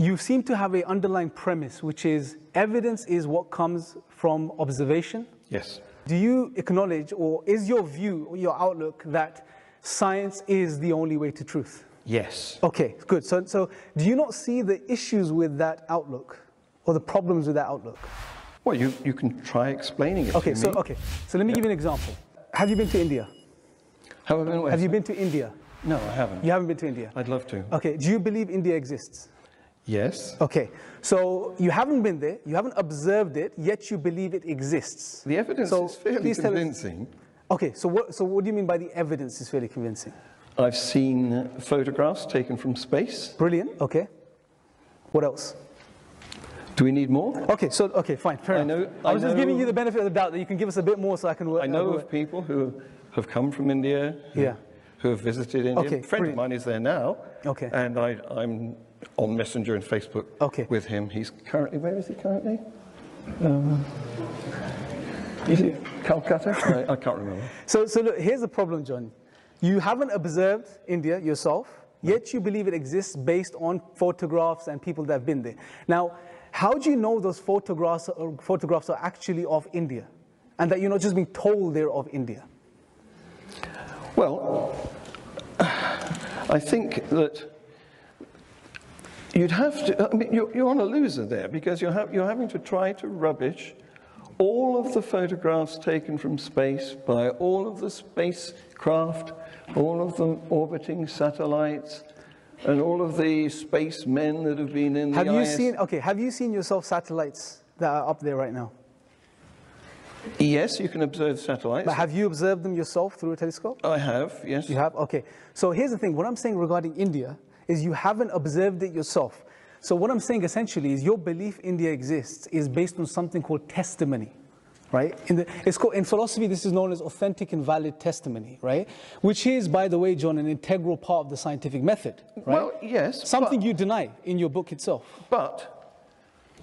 you seem to have an underlying premise, which is evidence is what comes from observation. Yes. Do you acknowledge, or is your view, or your outlook, that science is the only way to truth? Yes. Okay, good. So do you not see the issues with that outlook, or the problems with that outlook? Well, you can try explaining it Okay, to me. So let me give you an example. Have you been to India? Have I been where? Have you been to India? No, I haven't. You haven't been to India? I'd love to. Okay, do you believe India exists? Yes. Okay, so you haven't been there, you haven't observed it, yet you believe it exists. The evidence is fairly convincing. Okay, so what do you mean by the evidence is fairly convincing? I've seen photographs taken from space. Brilliant, okay. What else? Do we need more? Okay, fine, fair enough. I was just giving you the benefit of the doubt that you can give us a bit more so I can work. I know of people who have come from India, who have visited India. Okay, a friend of mine is there now, and I'm on Messenger and Facebook with him. He's currently, where is he currently? Is it Calcutta? I can't remember. So look, here's the problem, John. You haven't observed India yourself, yet you believe it exists based on photographs and people that have been there. Now, how do you know those photographs are actually of India, and that you're not just being told they're of India? Well, I think that you'd have to, I mean, you're on a loser there, because you're having to try to rubbish all of the photographs taken from space by all of the spacecraft, all of the orbiting satellites, and all of the spacemen that have been in the IS. Have you seen yourself satellites that are up there right now? Yes, you can observe satellites. But have you observed them yourself through a telescope? I have, yes. You have? Okay. So here's the thing. What I'm saying regarding India is you haven't observed it yourself. So what I'm saying essentially is your belief India exists is based on something called testimony, right? In philosophy, this is known as authentic and valid testimony, right? Which is, by the way, John, an integral part of the scientific method, right? Well, yes. Something you deny in your book itself. But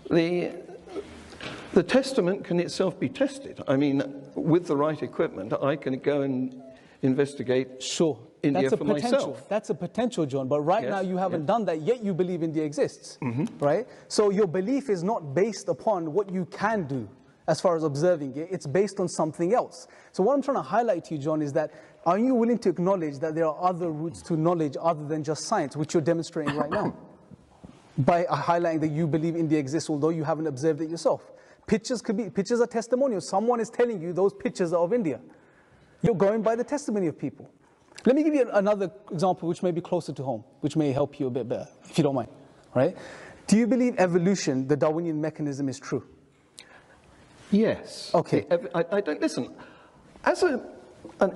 the testament can itself be tested. I mean, with the right equipment, I can go and investigate India for myself. That's a potential, John. But right now you haven't done that, yet you believe India exists, right? So your belief is not based upon what you can do as far as observing it. It's based on something else. So what I'm trying to highlight to you, John, is that are you willing to acknowledge that there are other routes to knowledge other than just science, which you're demonstrating right now? By highlighting that you believe India exists, although you haven't observed it yourself. Pictures are testimonials. Someone is telling you those pictures are of India. You're going by the testimony of people. Let me give you another example which may be closer to home, which may help you a bit better, if you don't mind, right? Do you believe evolution, the Darwinian mechanism, is true? Yes. Okay. I don't, listen, as an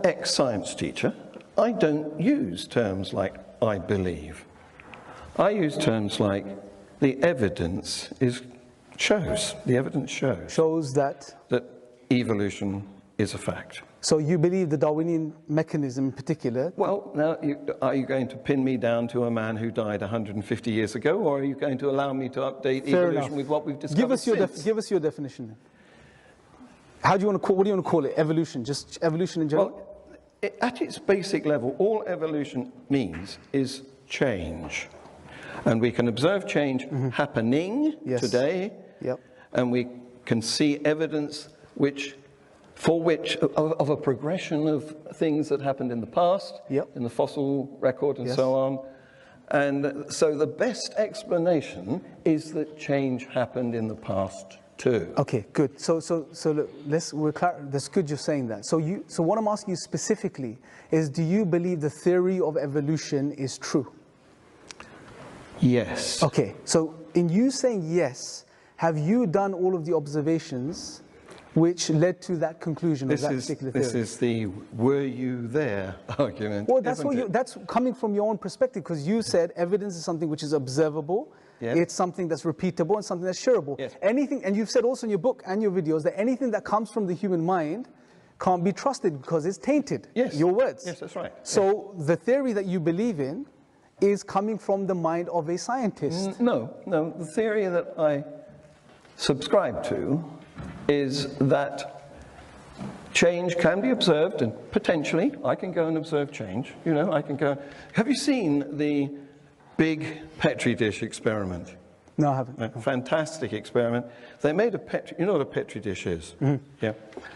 ex-science teacher, I don't use terms like I believe. I use terms like the evidence shows. The evidence shows. Shows that? That evolution is a fact. So you believe the Darwinian mechanism in particular? Well, now, are you going to pin me down to a man who died 150 years ago, or are you going to allow me to update evolution with what we've discovered since? Give us your definition then. How do you want to what do you want to call it? Evolution? Just evolution in general? Well, at its basic level, all evolution means is change. And we can observe change happening today, and we can see evidence of a progression of things that happened in the past, in the fossil record and so on. And so the best explanation is that change happened in the past too. Okay, good. So look, that's good you're saying that. So what I'm asking you specifically is, do you believe the theory of evolution is true? Yes. Okay, so in you saying yes, have you done all of the observations which led to that conclusion of that particular theory? This is the "were you there" argument. Well, that's coming from your own perspective, because you said evidence is something which is observable, it's something that's repeatable, and something that's shareable. Anything, and you've said also in your book and your videos that anything that comes from the human mind can't be trusted because it's tainted. Your words. Yes, that's right. So the theory that you believe in is coming from the mind of a scientist. No, the theory that I subscribe to is that change can be observed, and potentially I can go and observe change. You know, I can go. Have you seen the big Petri dish experiment? No, I haven't. A fantastic experiment. They made a petri, you know what a petri dish is? Mm-hmm. Yeah.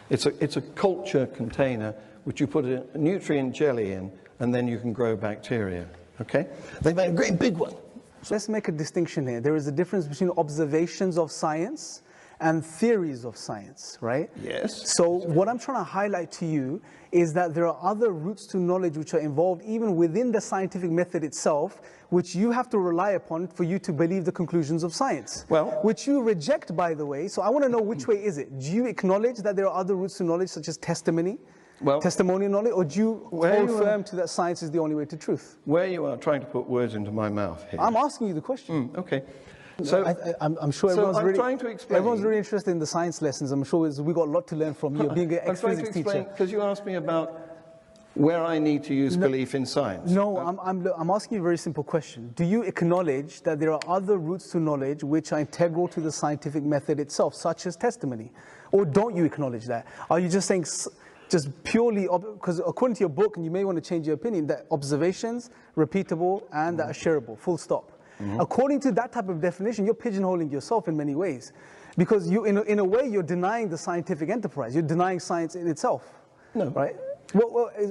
It's a culture container which you put a nutrient jelly in, and then you can grow bacteria. Okay? They made a great big one. So let's make a distinction here. There is a difference between observations of science and theories of science, right? Yes. So what I'm trying to highlight to you is that there are other routes to knowledge which are involved even within the scientific method itself, which you have to rely upon for you to believe the conclusions of science. Well, which you reject, by the way. So I want to know, which way is it? Do you acknowledge that there are other routes to knowledge, such as testimonial knowledge, or do you hold firm to that science is the only way to truth? Where you are trying to put words into my mouth here. I'm asking you the question. Okay. So I'm sure everyone's really interested in the science lessons. I'm sure we've got a lot to learn from you, being an ex-physics teacher. Because you asked me about where I need to use belief in science. No, I'm asking you a very simple question. Do you acknowledge that there are other routes to knowledge which are integral to the scientific method itself, such as testimony? Or don't you acknowledge that? Are you just saying, just purely, because according to your book, and you may want to change your opinion, that observations, repeatable, and that are shareable, full stop. Mm-hmm. According to that type of definition, you're pigeonholing yourself in many ways. Because you, in a way, you're denying the scientific enterprise. You're denying science in itself. No. Right?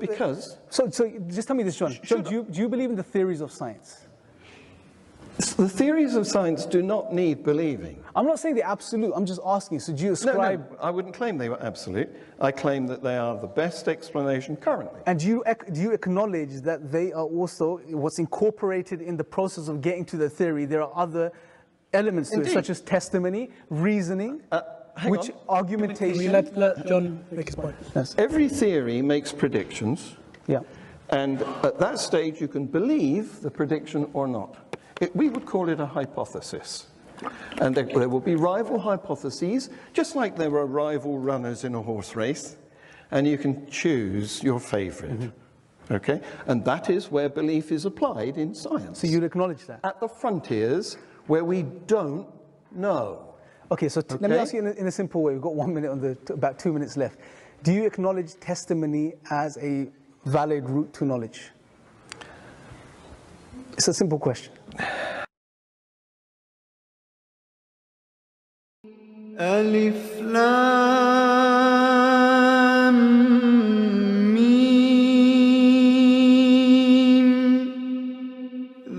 Because... So just tell me this, John. John, do you believe in the theories of science? The theories of science do not need believing. I'm not saying they're absolute. I'm just asking. So do you ascribe... No, I wouldn't claim they were absolute. I claim that they are the best explanation currently. And do you acknowledge that they are also what's incorporated in the process of getting to the theory? There are other elements to it, such as testimony, reasoning, argumentation. Can we let John make his point? Yes. Every theory makes predictions. Yeah. And at that stage, you can believe the prediction or not. We would call it a hypothesis. And there will be rival hypotheses, just like there are rival runners in a horse race, and you can choose your favorite. Mm-hmm. Okay? And that is where belief is applied in science. So you'd acknowledge that? At the frontiers where we don't know. Okay, so let me ask you in a simple way. We've got 1 minute about 2 minutes left. Do you acknowledge testimony as a valid route to knowledge? It's a simple question. ألف لام ميم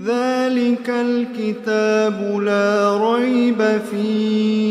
ذلك الكتاب لا ريب فيه